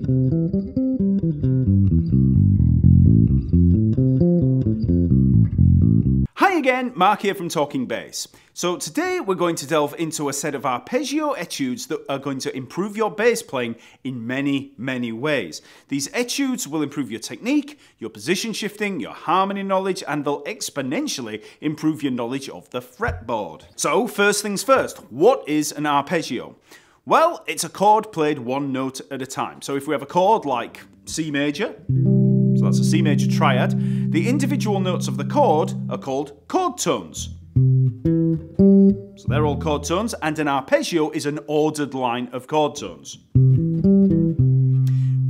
Hi again, Mark here from Talking Bass. So today we're going to delve into a set of arpeggio etudes that are going to improve your bass playing in many, many ways. These etudes will improve your technique, your position shifting, your harmony knowledge, and they'll exponentially improve your knowledge of the fretboard. So first things first, what is an arpeggio? Well, it's a chord played one note at a time. So if we have a chord like C major, so that's a C major triad, the individual notes of the chord are called chord tones. So they're all chord tones, and an arpeggio is an ordered line of chord tones.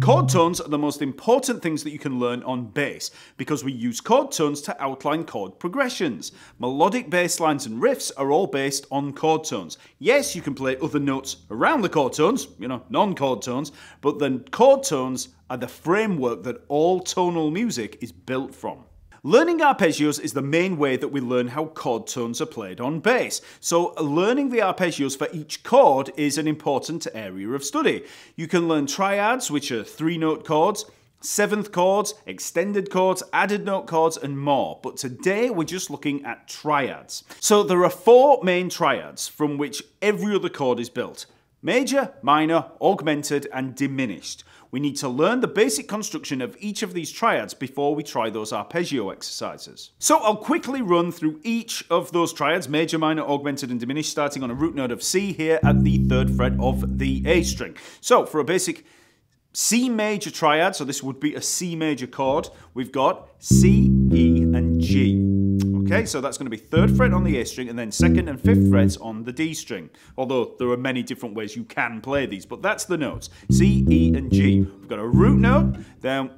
Chord tones are the most important things that you can learn on bass because we use chord tones to outline chord progressions. Melodic bass lines and riffs are all based on chord tones. Yes, you can play other notes around the chord tones, non-chord tones, but the chord tones are the framework that all tonal music is built from. Learning arpeggios is the main way that we learn how chord tones are played on bass. So learning the arpeggios for each chord is an important area of study. You can learn triads, which are 3-note chords, 7th chords, extended chords, added note chords, and more. But today we're just looking at triads. So there are 4 main triads from which every other chord is built: major, minor, augmented, and diminished. We need to learn the basic construction of each of these triads before we try those arpeggio exercises. So I'll quickly run through each of those triads: major, minor, augmented, and diminished, starting on a root note of C here at the 3rd fret of the A string. So for a basic C major triad, so this would be a C major chord, we've got C, E, and G. Okay, so that's going to be 3rd fret on the A string and then 2nd and 5th frets on the D string. Although there are many different ways you can play these, but that's the notes: C, E, and G. We've got a root note, then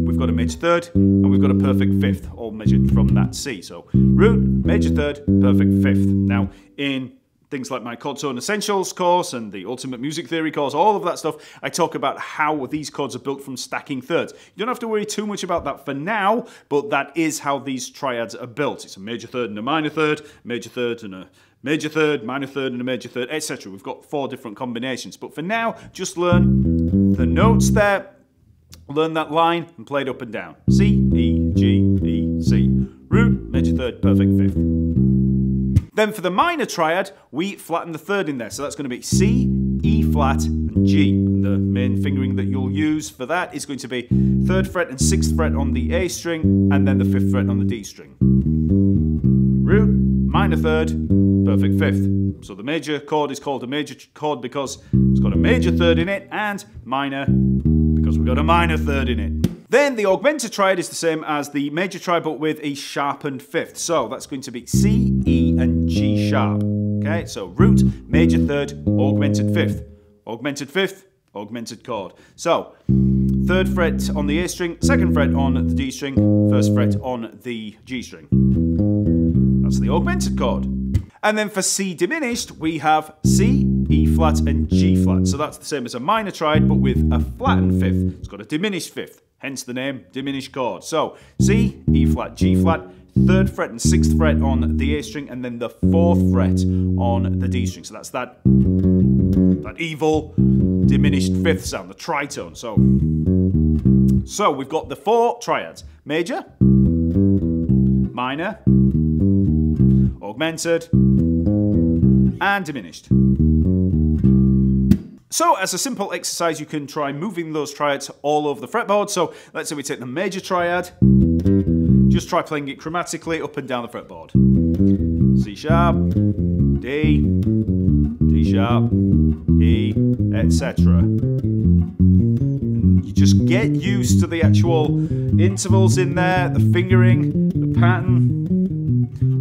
we've got a major 3rd, and we've got a perfect 5th, all measured from that C. So root, major 3rd, perfect 5th. Now in things like my Chord Tone Essentials course and the Ultimate Music Theory course, all of that stuff, I talk about how these chords are built from stacking thirds. You don't have to worry too much about that for now, but that is how these triads are built. It's a major 3rd and a minor 3rd, major 3rd and a major 3rd, minor 3rd and a major 3rd, etc. We've got 4 different combinations, but for now, just learn the notes there, learn that line and play it up and down. C, E, G, E, C. Root, major 3rd, perfect 5th. Then for the minor triad, we flatten the 3rd in there. So that's going to be C, E flat, and G. And the main fingering that you'll use for that is going to be 3rd fret and 6th fret on the A string, and then the 5th fret on the D string. Root, minor 3rd, perfect 5th. So the major chord is called a major chord because it's got a major 3rd in it, and minor because we've got a minor 3rd in it. Then the augmented triad is the same as the major triad, but with a sharpened 5th. So that's going to be C, E, and G sharp. Okay, so root, major 3rd, augmented 5th. Augmented 5th, augmented chord. So 3rd fret on the A string, 2nd fret on the D string, 1st fret on the G string. That's the augmented chord. And then for C diminished, we have C, E flat, and G flat. So that's the same as a minor triad, but with a flattened 5th. It's got a diminished 5th. Hence the name, diminished chord. So C, E flat, G flat, 3rd fret and 6th fret on the A string, and then the 4th fret on the D string. So that's that evil diminished 5th sound, the tritone. So we've got the 4 triads: major, minor, augmented, and diminished. So as a simple exercise, you can try moving those triads all over the fretboard. So let's say we take the major triad, just try playing it chromatically up and down the fretboard. C sharp, D, D sharp, E, etc. You just get used to the actual intervals in there, the fingering, the pattern,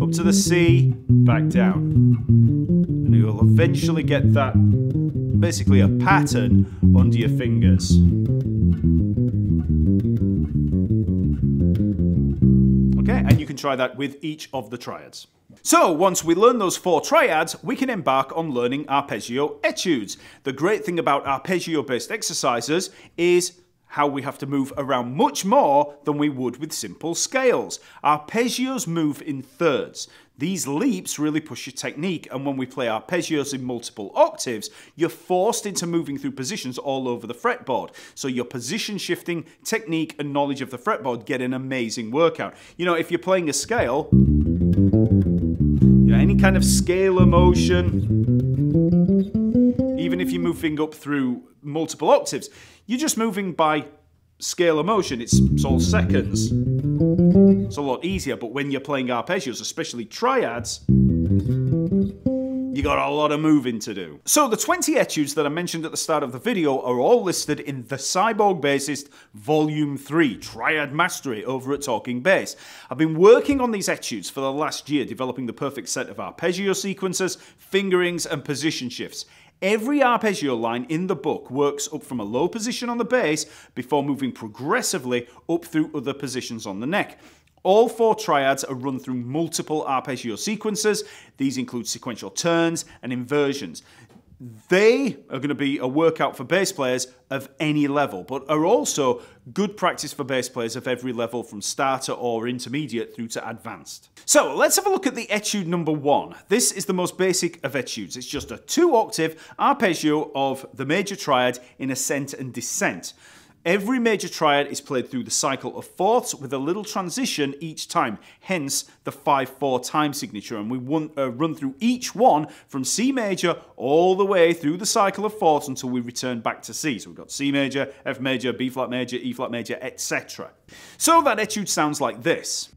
up to the C, back down. And you'll eventually get that, basically a pattern under your fingers. Okay, and you can try that with each of the triads. So once we learn those 4 triads, we can embark on learning arpeggio etudes. The great thing about arpeggio-based exercises is how we have to move around much more than we would with simple scales. Arpeggios move in thirds. These leaps really push your technique, and when we play arpeggios in multiple octaves, you're forced into moving through positions all over the fretboard. So your position shifting, technique, and knowledge of the fretboard get an amazing workout. You know, if you're playing a scale, you know, any kind of scalar motion, even if you're moving up through multiple octaves, you're just moving by scalar motion. It's all seconds. It's a lot easier, but when you're playing arpeggios, especially triads, you got a lot of moving to do. So the 20 etudes that I mentioned at the start of the video are all listed in the Cyborg Bassist Volume 3, Triad Mastery, over at Talking Bass. I've been working on these etudes for the last year, developing the perfect set of arpeggio sequences, fingerings, and position shifts. Every arpeggio line in the book works up from a low position on the bass before moving progressively up through other positions on the neck. All 4 triads are run through multiple arpeggio sequences. These include sequential turns and inversions. They are going to be a workout for bass players of any level, but are also good practice for bass players of every level from starter or intermediate through to advanced. So let's have a look at the etude number 1. This is the most basic of etudes. It's just a 2-octave arpeggio of the major triad in ascent and descent. Every major triad is played through the cycle of fourths with a little transition each time, hence the 5/4 time signature, and we run through each one from C major all the way through the cycle of fourths until we return back to C. So we've got C major, F major, B flat major, E flat major, etc. So that etude sounds like this.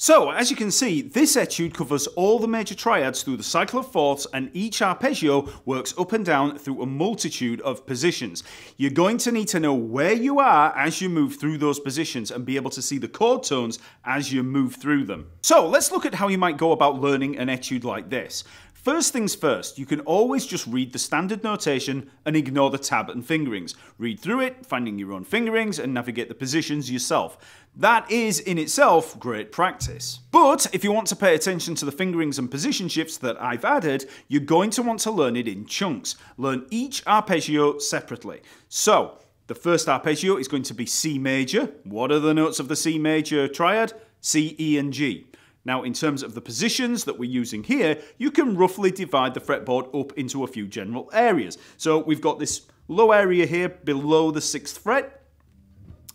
So, as you can see, this etude covers all the major triads through the cycle of fourths, and each arpeggio works up and down through a multitude of positions. You're going to need to know where you are as you move through those positions and be able to see the chord tones as you move through them. So, let's look at how you might go about learning an etude like this. First things first, you can always just read the standard notation and ignore the tab and fingerings. Read through it, finding your own fingerings, and navigate the positions yourself. That is, in itself, great practice. But if you want to pay attention to the fingerings and position shifts that I've added, you're going to want to learn it in chunks. Learn each arpeggio separately. So, the first arpeggio is going to be C major. What are the notes of the C major triad? C, E, and G. Now, in terms of the positions that we're using here, you can roughly divide the fretboard up into a few general areas. So we've got this low area here below the 6th fret.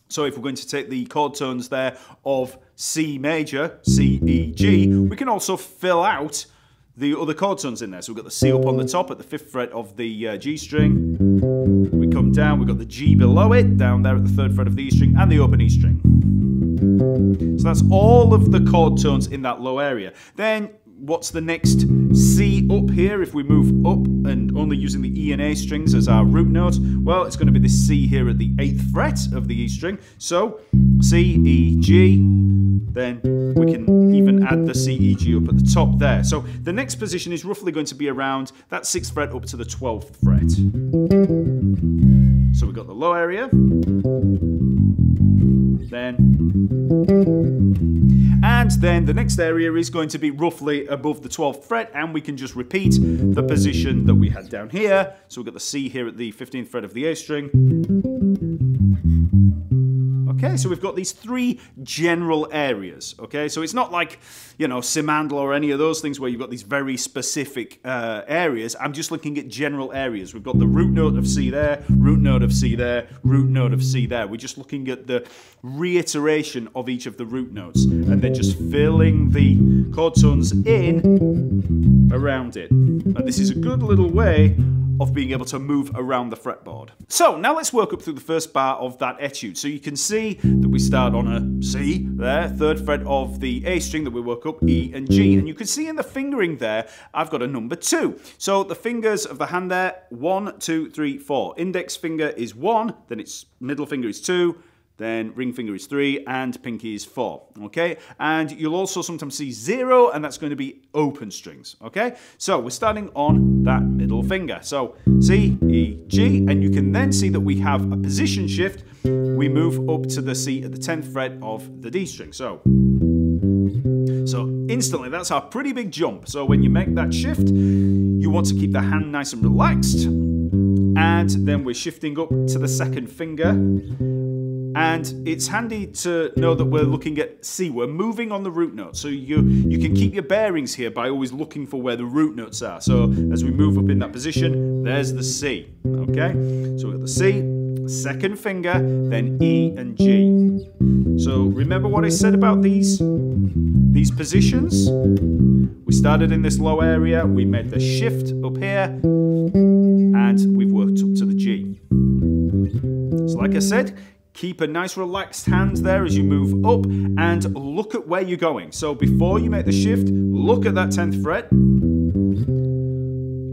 So if we're going to take the chord tones there of C major, C, E, G, we can also fill out the other chord tones in there. So we've got the C up on the top at the 5th fret of the G string. We come down, we've got the G below it, down there at the 3rd fret of the E string, and the open E string. So that's all of the chord tones in that low area. Then what's the next C up here if we move up and only using the E and A strings as our root note? Well, it's going to be this C here at the 8th fret of the E string. So C, E, G, then we can even add the C, E, G up at the top there. So the next position is roughly going to be around that 6th fret up to the 12th fret. So we've got the low area, and then the next area is going to be roughly above the 12th fret, and we can just repeat the position that we had down here. So we've got the C here at the 15th fret of the A string. Okay, so we've got these 3 general areas, okay? So it's not like, you know, Simandla or any of those things where you've got these very specific areas. I'm just looking at general areas. We've got the root note of C there, root note of C there, root note of C there. We're just looking at the reiteration of each of the root notes, and then just filling the chord tones in around it. And this is a good little way of being able to move around the fretboard. So now let's work up through the first bar of that etude. So you can see that we start on a C there, 3rd fret of the A string that we work up, E and G. And you can see in the fingering there, I've got a number 2. So the fingers of the hand there, 1, 2, 3, 4. Index finger is 1, then its middle finger is 2, then ring finger is 3, and pinky is 4, okay? And you'll also sometimes see 0, and that's going to be open strings, okay? So we're starting on that middle finger. So C, E, G, and you can then see that we have a position shift. We move up to the C at the 10th fret of the D string. So instantly, that's our pretty big jump. So when you make that shift, you want to keep the hand nice and relaxed. And then we're shifting up to the 2nd finger. And it's handy to know that we're looking at C. We're moving on the root note. So you can keep your bearings here by always looking for where the root notes are. So as we move up in that position, there's the C. Okay? So we've got the C, 2nd finger, then E and G. So remember what I said about these positions? We started in this low area, we made the shift up here, and we've worked up to the G. So like I said, keep a nice relaxed hand there as you move up and look at where you're going. So before you make the shift, look at that 10th fret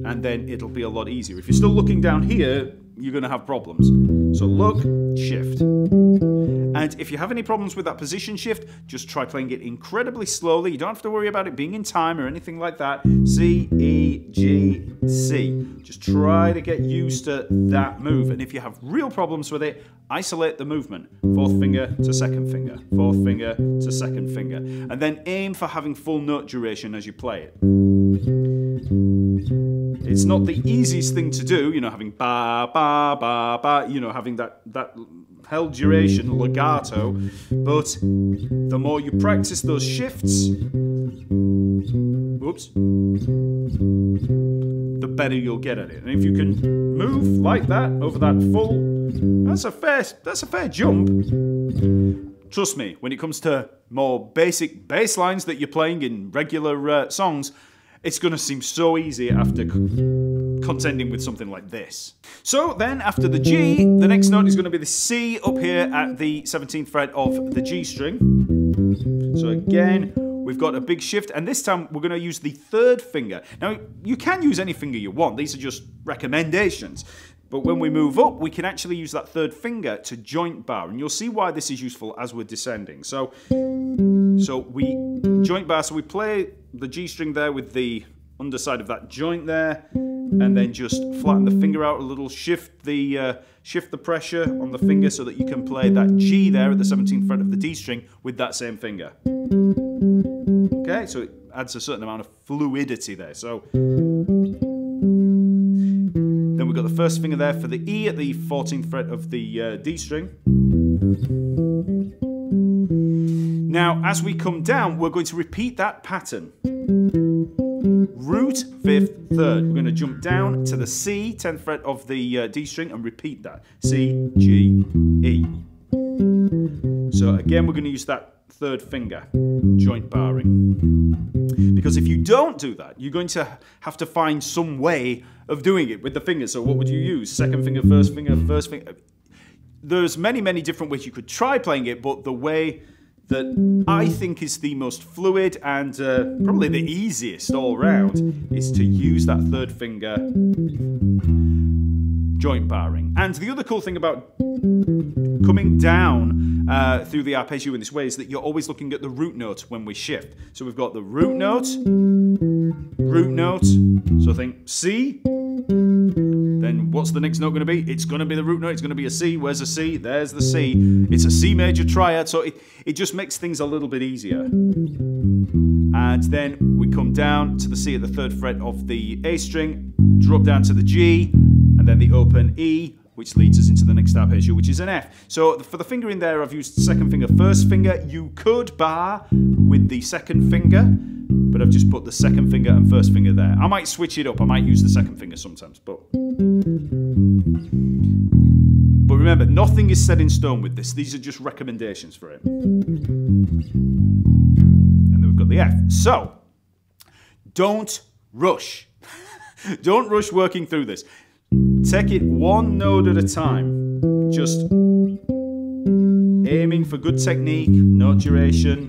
and then it'll be a lot easier. If you're still looking down here, you're going to have problems. So look, shift. And if you have any problems with that position shift, just try playing it incredibly slowly. You don't have to worry about it being in time or anything like that. C, E, G, C. Just try to get used to that move. And if you have real problems with it, isolate the movement. 4th finger to 2nd finger. 4th finger to 2nd finger. And then aim for having full note duration as you play it. It's not the easiest thing to do, you know, having ba, ba, ba, ba, you know, having that held duration, legato, but the more you practice those shifts, whoops, the better you'll get at it. And if you can move like that over that full, that's a fair jump. Trust me, when it comes to more basic bass lines that you're playing in regular songs, it's going to seem so easy after contending with something like this. So then after the G, the next note is going to be the C up here at the 17th fret of the G string. So again, we've got a big shift, and this time we're going to use the 3rd finger. Now, you can use any finger you want. These are just recommendations. But when we move up, we can actually use that 3rd finger to joint bar, and you'll see why this is useful as we're descending. So we joint bar, so we play the G string there with the underside of that joint there, and then just flatten the finger out a little, shift the pressure on the finger so that you can play that G there at the 17th fret of the D string with that same finger. Okay, so it adds a certain amount of fluidity there. So then we've got the 1st finger there for the E at the 14th fret of the D string. Now, as we come down, we're going to repeat that pattern. Root, 5th, 3rd. We're going to jump down to the C, 10th fret of the D string, and repeat that. C, G, E. So again, we're going to use that 3rd finger, joint barring. Because if you don't do that, you're going to have to find some way of doing it with the fingers. So what would you use? 2nd finger, 1st finger, 1st finger. There's many, many different ways you could try playing it, but the way that I think is the most fluid and probably the easiest all round is to use that 3rd finger joint barring. And the other cool thing about coming down through the arpeggio in this way is that you're always looking at the root note when we shift. So we've got the root note, so think C. Then what's the next note going to be? It's going to be the root note. It's going to be a C. Where's a C? There's the C. It's a C major triad. So it just makes things a little bit easier. And then we come down to the C at the 3rd fret of the A string, drop down to the G, and then the open E, which leads us into the next arpeggio, which is an F. So for the fingering there, I've used 2nd finger, 1st finger. You could bar with the 2nd finger, but I've just put the 2nd finger and 1st finger there. I might switch it up. I might use the 2nd finger sometimes, but remember, nothing is set in stone with this. These are just recommendations for it. And then we've got the F. So, don't rush. Don't rush working through this. Take it one note at a time. Just aiming for good technique, note duration.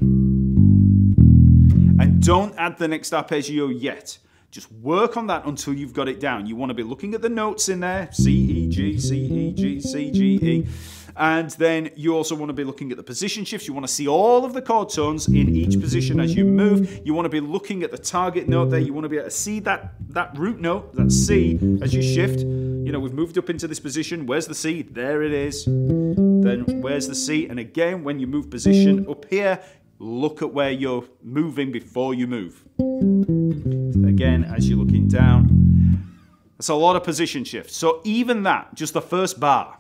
And don't add the next arpeggio yet. Just work on that until you've got it down. You want to be looking at the notes in there, C, E, G, C, E, G, C, G, E. And then you also want to be looking at the position shifts. You want to see all of the chord tones in each position as you move. You want to be looking at the target note there. You want to be able to see that root note, that C, as you shift. You know, we've moved up into this position. Where's the C? There it is. Then where's the C? And again, when you move position up here, look at where you're moving before you move. Again, as you're looking down, that's a lot of position shifts. So even that, just the first bar,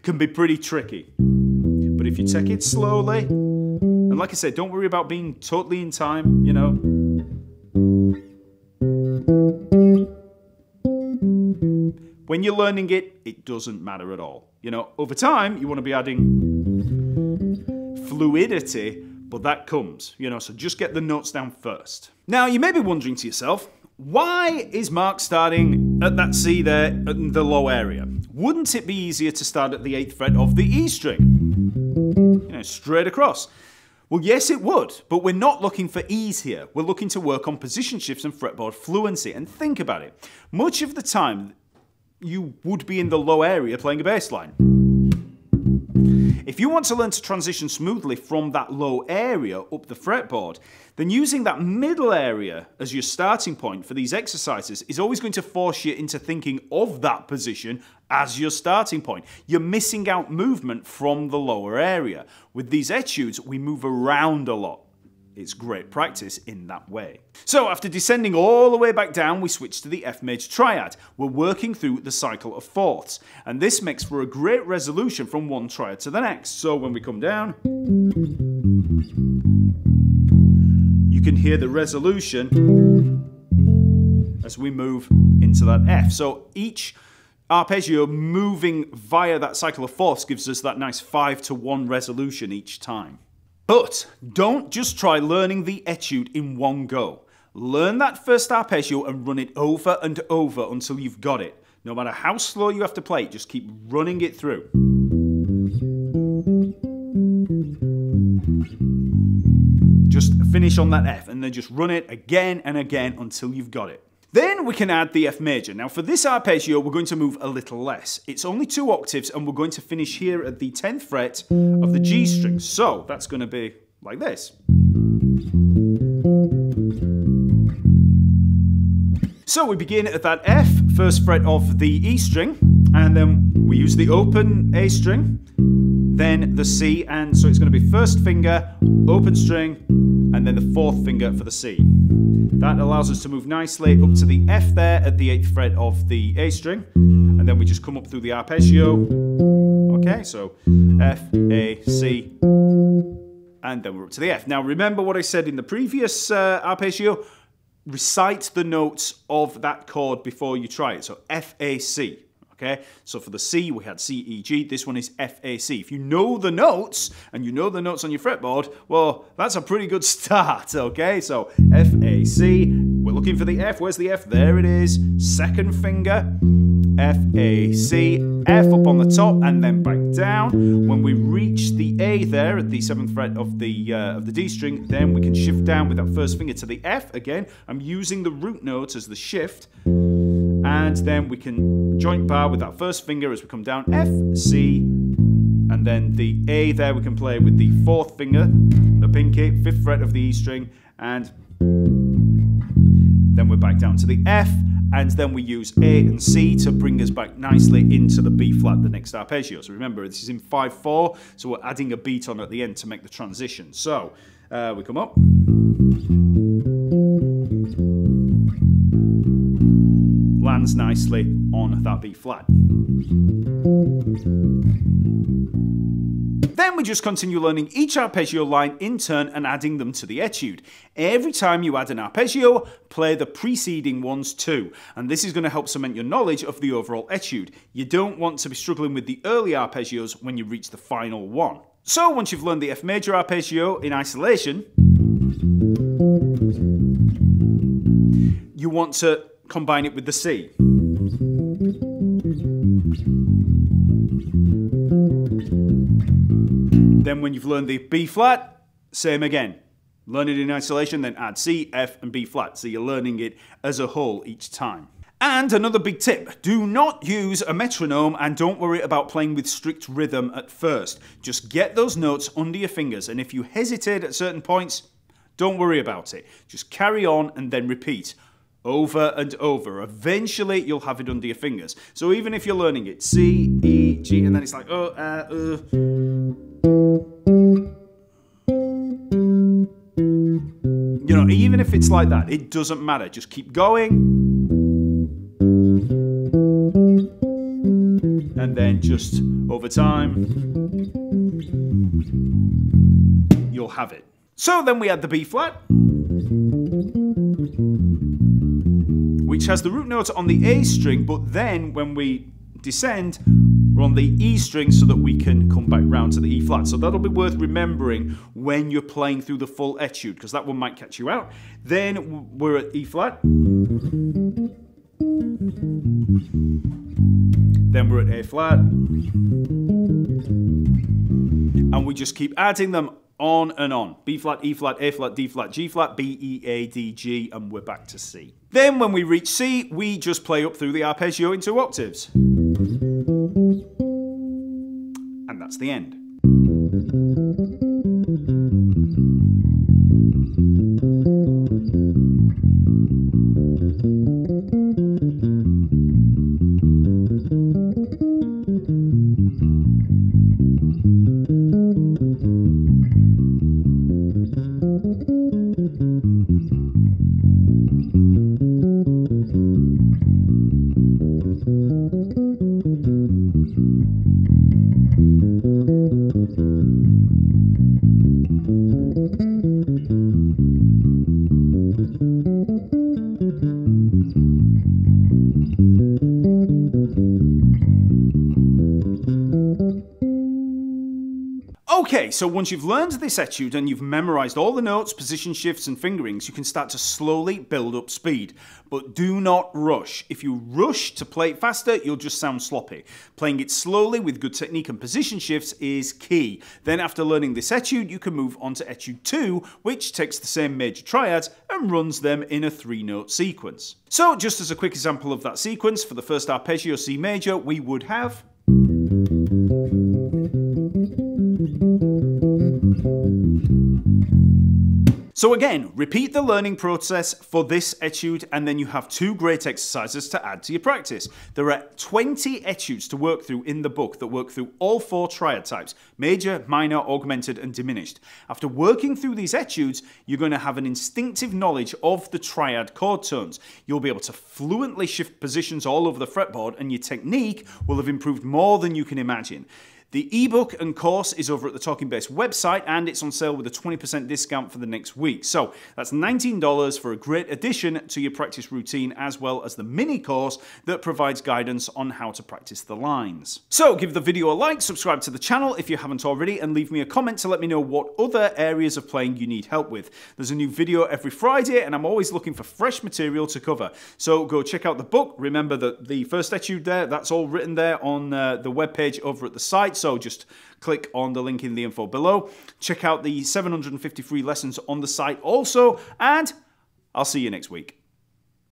can be pretty tricky. But if you take it slowly, and like I said, don't worry about being totally in time, you know. When you're learning it, it doesn't matter at all. You know, over time, you want to be adding fluidity, but that comes, you know, so just get the notes down first. Now, you may be wondering to yourself, why is Mark starting at that C there in the low area? Wouldn't it be easier to start at the 8th fret of the E string? You know, straight across. Well, yes, it would, but we're not looking for ease here. We're looking to work on position shifts and fretboard fluency. And think about it. Much of the time, you would be in the low area playing a bass line. If you want to learn to transition smoothly from that low area up the fretboard, then using that middle area as your starting point for these exercises is always going to force you into thinking of that position as your starting point. You're missing out movement from the lower area. With these etudes, we move around a lot. It's great practice in that way. So after descending all the way back down, we switch to the F major triad. We're working through the cycle of fourths, and this makes for a great resolution from one triad to the next. So when we come down, you can hear the resolution as we move into that F. So each arpeggio moving via that cycle of fourths gives us that nice 5-to-1 resolution each time. But don't just try learning the etude in one go. Learn that first arpeggio and run it over and over until you've got it. No matter how slow you have to play it, just keep running it through. Just finish on that F and then just run it again and again until you've got it. Then we can add the F major. Now for this arpeggio, we're going to move a little less. It's only 2 octaves and we're going to finish here at the 10th fret of the G string. So that's going to be like this. So we begin at that F, 1st fret of the E string, and then we use the open A string, then the C, and so it's going to be 1st finger, open string, and then the 4th finger for the C. That allows us to move nicely up to the F there at the 8th fret of the A string, and then we just come up through the arpeggio. Okay, so F, A, C, and then we're up to the F. Now remember what I said in the previous arpeggio, recite the notes of that chord before you try it, so F, A, C. Okay, so for the C, we had C, E, G. This one is F, A, C. If you know the notes, and you know the notes on your fretboard, well, that's a pretty good start, okay? So F, A, C. We're looking for the F. Where's the F? There it is. 2nd finger. F, A, C. F up on the top, and then back down. When we reach the A there at the 7th fret of the D string, then we can shift down with that 1st finger to the F. Again, I'm using the root notes as the shift. And then we can joint bar with that 1st finger as we come down, F, C, and then the A there we can play with the 4th finger, the pinky, 5th fret of the E string, and then we're back down to the F, and then we use A and C to bring us back nicely into the B flat, the next arpeggio. So remember, this is in 5/4, so we're adding a beat on at the end to make the transition. So we come up. Lands nicely on that B flat. Then we just continue learning each arpeggio line in turn and adding them to the etude. Every time you add an arpeggio, play the preceding ones too. And this is going to help cement your knowledge of the overall etude. You don't want to be struggling with the early arpeggios when you reach the final one. So once you've learned the F major arpeggio in isolation, you want to combine it with the C. Then when you've learned the B flat, same again. Learn it in isolation, then add C, F, and B flat. So you're learning it as a whole each time. And another big tip, do not use a metronome and don't worry about playing with strict rhythm at first. Just get those notes under your fingers, and if you hesitate at certain points, don't worry about it. Just carry on and then repeat over and over. Eventually, you'll have it under your fingers. So even if you're learning it, C, E, G, and then it's like, you know, even if it's like that, it doesn't matter. Just keep going. And then just over time, you'll have it. So then we add the B flat, which has the root note on the A string, but then when we descend, we're on the E string so that we can come back round to the E flat. So that'll be worth remembering when you're playing through the full etude, because that one might catch you out. Then we're at E flat. Then we're at A flat. And we just keep adding them on and on. B flat, E flat, A flat, D flat, G flat, B, E, A, D, G, and we're back to C. Then when we reach C, we just play up through the arpeggio in 2 octaves. And that's the end. Okay, so once you've learned this etude and you've memorized all the notes, position shifts and fingerings, you can start to slowly build up speed. But do not rush. If you rush to play it faster, you'll just sound sloppy. Playing it slowly with good technique and position shifts is key. Then after learning this etude, you can move on to etude 2, which takes the same major triads and runs them in a 3-note sequence. So just as a quick example of that sequence, for the first arpeggio C major, we would have... So again, repeat the learning process for this etude and then you have 2 great exercises to add to your practice. There are 20 etudes to work through in the book that work through all 4 triad types, major, minor, augmented and diminished. After working through these etudes, you're going to have an instinctive knowledge of the triad chord tones. You'll be able to fluently shift positions all over the fretboard and your technique will have improved more than you can imagine. The ebook and course is over at the TalkingBass website and it's on sale with a 20% discount for the next week. So that's $19 for a great addition to your practice routine, as well as the mini course that provides guidance on how to practice the lines. So give the video a like, subscribe to the channel if you haven't already, and leave me a comment to let me know what other areas of playing you need help with. There's a new video every Friday and I'm always looking for fresh material to cover. So go check out the book. Remember that the first etude there, that's all written there on the webpage over at the site. So just click on the link in the info below. Check out the 750 free lessons on the site also, and I'll see you next week.